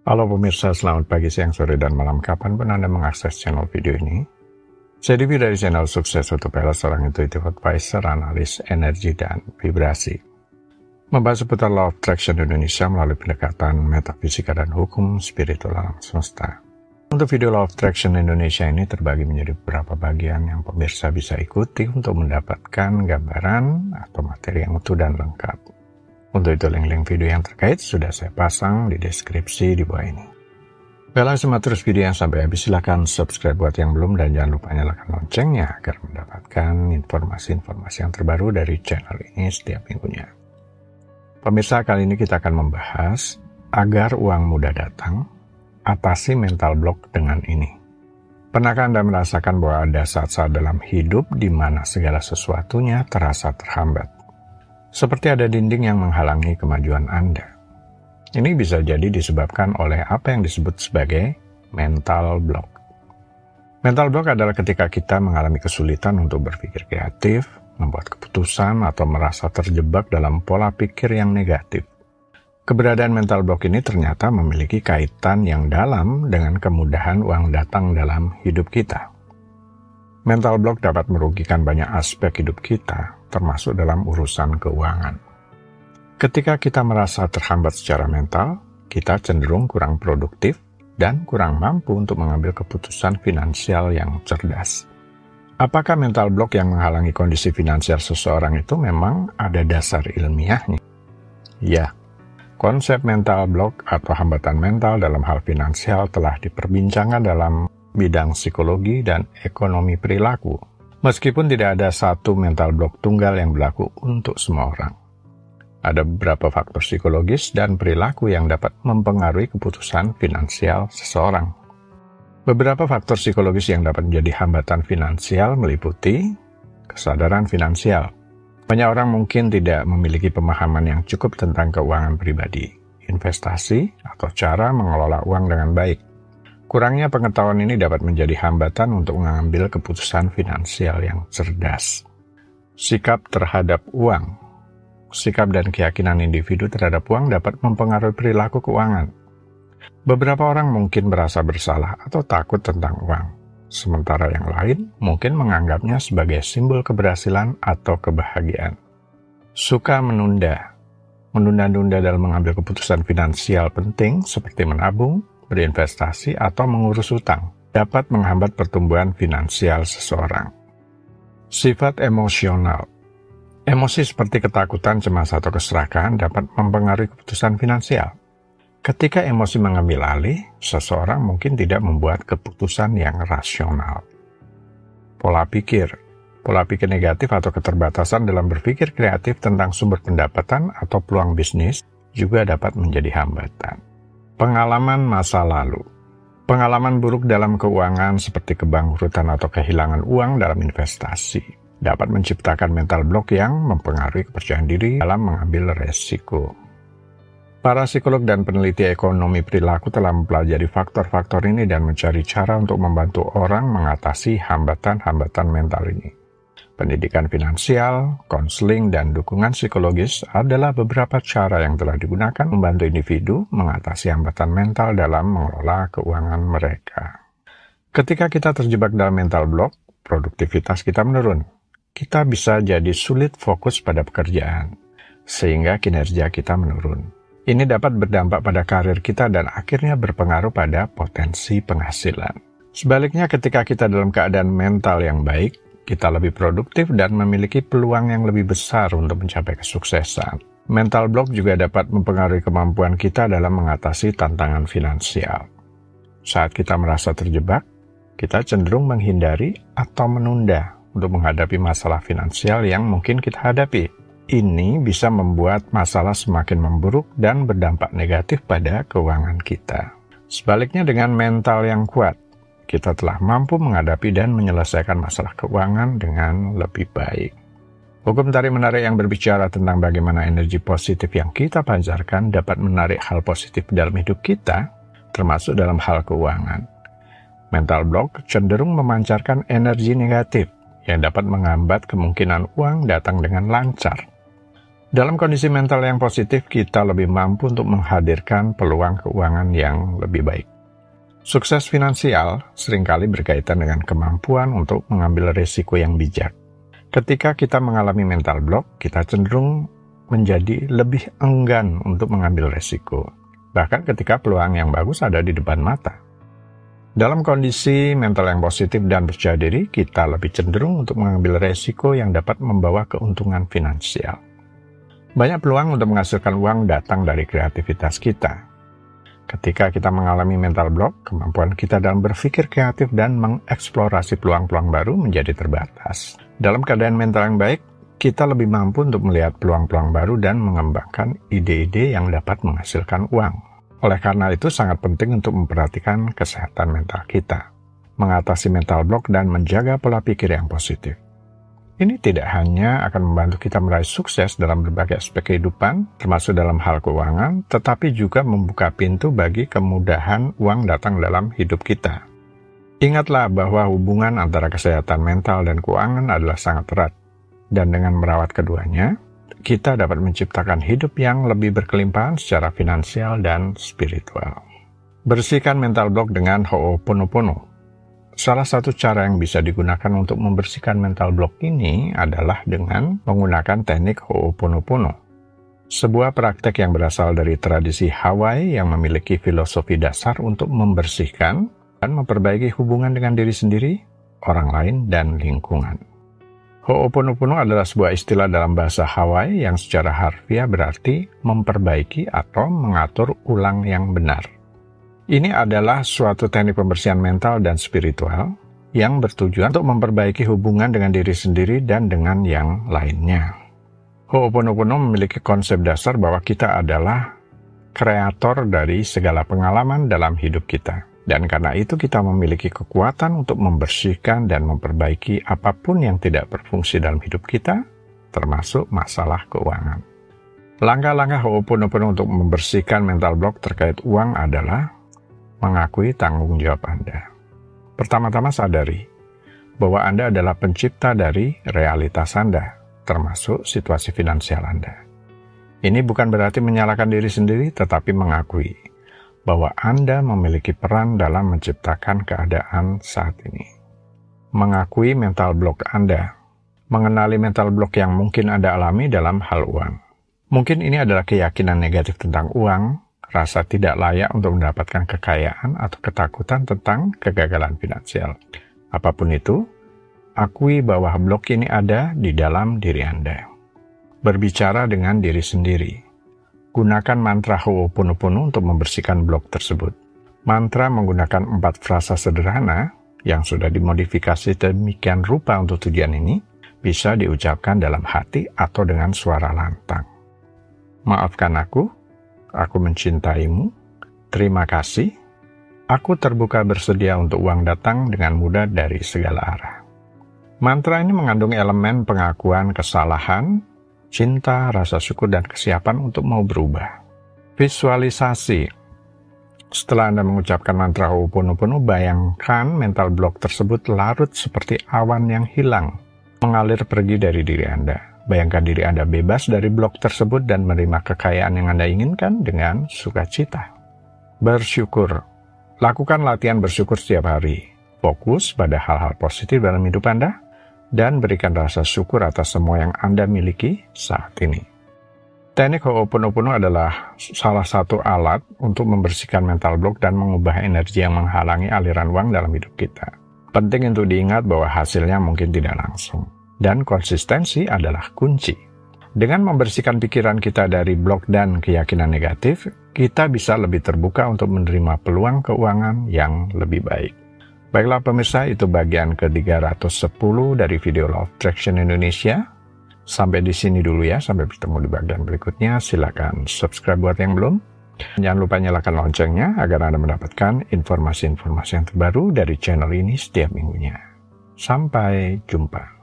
Halo pemirsa, selamat pagi, siang, sore, dan malam kapanpun Anda mengakses channel video ini. Saya Divi dari channel Sukses Autopilot, seorang intuitive advisor, analis energi dan vibrasi. Membahas seputar Law of Attraction Indonesia melalui pendekatan metafisika dan hukum spiritual alam semesta. Untuk video Law of Attraction Indonesia ini terbagi menjadi beberapa bagian yang pemirsa bisa ikuti untuk mendapatkan gambaran atau materi yang utuh dan lengkap. Untuk itu link-link video yang terkait sudah saya pasang di deskripsi di bawah ini. Simak terus video yang sampai habis, silahkan subscribe buat yang belum dan jangan lupa nyalakan loncengnya agar mendapatkan informasi-informasi yang terbaru dari channel ini setiap minggunya. Pemirsa, kali ini kita akan membahas agar uang mudah datang, atasi mental block dengan ini. Pernahkah Anda merasakan bahwa ada saat-saat dalam hidup di mana segala sesuatunya terasa terhambat? Seperti ada dinding yang menghalangi kemajuan Anda. Ini bisa jadi disebabkan oleh apa yang disebut sebagai mental block. Mental block adalah ketika kita mengalami kesulitan untuk berpikir kreatif, membuat keputusan, atau merasa terjebak dalam pola pikir yang negatif. Keberadaan mental block ini ternyata memiliki kaitan yang dalam dengan kemudahan uang datang dalam hidup kita. Mental block dapat merugikan banyak aspek hidup kita, termasuk dalam urusan keuangan. Ketika kita merasa terhambat secara mental, kita cenderung kurang produktif dan kurang mampu untuk mengambil keputusan finansial yang cerdas. Apakah mental block yang menghalangi kondisi finansial seseorang itu memang ada dasar ilmiahnya? Ya, konsep mental block atau hambatan mental dalam hal finansial telah diperbincangkan dalam bidang psikologi dan ekonomi perilaku. Meskipun tidak ada satu mental block tunggal yang berlaku untuk semua orang. Ada beberapa faktor psikologis dan perilaku yang dapat mempengaruhi keputusan finansial seseorang. Beberapa faktor psikologis yang dapat menjadi hambatan finansial meliputi kesadaran finansial. Banyak orang mungkin tidak memiliki pemahaman yang cukup tentang keuangan pribadi, investasi, atau cara mengelola uang dengan baik. Kurangnya pengetahuan ini dapat menjadi hambatan untuk mengambil keputusan finansial yang cerdas. Sikap terhadap uang. Sikap dan keyakinan individu terhadap uang dapat mempengaruhi perilaku keuangan. Beberapa orang mungkin merasa bersalah atau takut tentang uang, sementara yang lain mungkin menganggapnya sebagai simbol keberhasilan atau kebahagiaan. Suka menunda. Menunda-nunda dalam mengambil keputusan finansial penting seperti menabung, berinvestasi, atau mengurus utang dapat menghambat pertumbuhan finansial seseorang. Sifat emosional. Emosi seperti ketakutan, cemas, atau keserakahan dapat mempengaruhi keputusan finansial. Ketika emosi mengambil alih, seseorang mungkin tidak membuat keputusan yang rasional. Pola pikir. Pola pikir negatif atau keterbatasan dalam berpikir kreatif tentang sumber pendapatan atau peluang bisnis juga dapat menjadi hambatan. Pengalaman masa lalu. Pengalaman buruk dalam keuangan seperti kebangkrutan atau kehilangan uang dalam investasi dapat menciptakan mental block yang mempengaruhi kepercayaan diri dalam mengambil resiko. Para psikolog dan peneliti ekonomi perilaku telah mempelajari faktor-faktor ini dan mencari cara untuk membantu orang mengatasi hambatan-hambatan mental ini. Pendidikan finansial, konseling, dan dukungan psikologis adalah beberapa cara yang telah digunakan membantu individu mengatasi hambatan mental dalam mengelola keuangan mereka. Ketika kita terjebak dalam mental block, produktivitas kita menurun. Kita bisa jadi sulit fokus pada pekerjaan, sehingga kinerja kita menurun. Ini dapat berdampak pada karir kita dan akhirnya berpengaruh pada potensi penghasilan. Sebaliknya, ketika kita dalam keadaan mental yang baik, kita lebih produktif dan memiliki peluang yang lebih besar untuk mencapai kesuksesan. Mental block juga dapat mempengaruhi kemampuan kita dalam mengatasi tantangan finansial. Saat kita merasa terjebak, kita cenderung menghindari atau menunda untuk menghadapi masalah finansial yang mungkin kita hadapi. Ini bisa membuat masalah semakin memburuk dan berdampak negatif pada keuangan kita. Sebaliknya, dengan mental yang kuat, kita telah mampu menghadapi dan menyelesaikan masalah keuangan dengan lebih baik. Hukum tarik-menarik yang berbicara tentang bagaimana energi positif yang kita pancarkan dapat menarik hal positif dalam hidup kita, termasuk dalam hal keuangan. Mental block cenderung memancarkan energi negatif yang dapat menghambat kemungkinan uang datang dengan lancar. Dalam kondisi mental yang positif, kita lebih mampu untuk menghadirkan peluang keuangan yang lebih baik. Sukses finansial seringkali berkaitan dengan kemampuan untuk mengambil risiko yang bijak. Ketika kita mengalami mental block, kita cenderung menjadi lebih enggan untuk mengambil risiko, bahkan ketika peluang yang bagus ada di depan mata. Dalam kondisi mental yang positif dan percaya diri, kita lebih cenderung untuk mengambil risiko yang dapat membawa keuntungan finansial. Banyak peluang untuk menghasilkan uang datang dari kreativitas kita. Ketika kita mengalami mental block, kemampuan kita dalam berpikir kreatif dan mengeksplorasi peluang-peluang baru menjadi terbatas. Dalam keadaan mental yang baik, kita lebih mampu untuk melihat peluang-peluang baru dan mengembangkan ide-ide yang dapat menghasilkan uang. Oleh karena itu, sangat penting untuk memperhatikan kesehatan mental kita, mengatasi mental block dan menjaga pola pikir yang positif. Ini tidak hanya akan membantu kita meraih sukses dalam berbagai aspek kehidupan, termasuk dalam hal keuangan, tetapi juga membuka pintu bagi kemudahan uang datang dalam hidup kita. Ingatlah bahwa hubungan antara kesehatan mental dan keuangan adalah sangat erat, dan dengan merawat keduanya, kita dapat menciptakan hidup yang lebih berkelimpahan secara finansial dan spiritual. Bersihkan mental block dengan Ho'oponopono. Salah satu cara yang bisa digunakan untuk membersihkan mental block ini adalah dengan menggunakan teknik Ho'oponopono. Sebuah praktek yang berasal dari tradisi Hawaii yang memiliki filosofi dasar untuk membersihkan dan memperbaiki hubungan dengan diri sendiri, orang lain, dan lingkungan. Ho'oponopono adalah sebuah istilah dalam bahasa Hawaii yang secara harfiah berarti memperbaiki atau mengatur ulang yang benar. Ini adalah suatu teknik pembersihan mental dan spiritual yang bertujuan untuk memperbaiki hubungan dengan diri sendiri dan dengan yang lainnya. Ho'oponopono memiliki konsep dasar bahwa kita adalah kreator dari segala pengalaman dalam hidup kita. Dan karena itu kita memiliki kekuatan untuk membersihkan dan memperbaiki apapun yang tidak berfungsi dalam hidup kita, termasuk masalah keuangan. Langkah-langkah Ho'oponopono untuk membersihkan mental block terkait uang adalah mengakui tanggung jawab Anda. Pertama-tama sadari bahwa Anda adalah pencipta dari realitas Anda, termasuk situasi finansial Anda. Ini bukan berarti menyalahkan diri sendiri, tetapi mengakui bahwa Anda memiliki peran dalam menciptakan keadaan saat ini. Mengakui mental block Anda, mengenali mental block yang mungkin Anda alami dalam hal uang. Mungkin ini adalah keyakinan negatif tentang uang, rasa tidak layak untuk mendapatkan kekayaan, atau ketakutan tentang kegagalan finansial. Apapun itu, akui bahwa blok ini ada di dalam diri Anda. Berbicara dengan diri sendiri. Gunakan mantra Ho'oponopono untuk membersihkan blok tersebut. Mantra menggunakan 4 frasa sederhana yang sudah dimodifikasi demikian rupa untuk tujuan ini, bisa diucapkan dalam hati atau dengan suara lantang. Maafkan aku mencintaimu, terima kasih, aku terbuka bersedia untuk uang datang dengan mudah dari segala arah. Mantra ini mengandung elemen pengakuan kesalahan, cinta, rasa syukur, dan kesiapan untuk mau berubah. Visualisasi. Setelah Anda mengucapkan mantra Ho'oponopono, bayangkan mental block tersebut larut seperti awan yang hilang, mengalir pergi dari diri Anda. Bayangkan diri Anda bebas dari blok tersebut dan menerima kekayaan yang Anda inginkan dengan sukacita. Bersyukur. Lakukan latihan bersyukur setiap hari. Fokus pada hal-hal positif dalam hidup Anda, dan berikan rasa syukur atas semua yang Anda miliki saat ini. Teknik Ho'oponopono adalah salah satu alat untuk membersihkan mental block dan mengubah energi yang menghalangi aliran uang dalam hidup kita. Penting untuk diingat bahwa hasilnya mungkin tidak langsung, dan konsistensi adalah kunci. Dengan membersihkan pikiran kita dari blok dan keyakinan negatif, kita bisa lebih terbuka untuk menerima peluang keuangan yang lebih baik. Baiklah pemirsa, itu bagian ke-310 dari video Law of Attraction Indonesia. Sampai di sini dulu ya, sampai bertemu di bagian berikutnya. Silakan subscribe buat yang belum. Jangan lupa nyalakan loncengnya agar Anda mendapatkan informasi-informasi yang terbaru dari channel ini setiap minggunya. Sampai jumpa.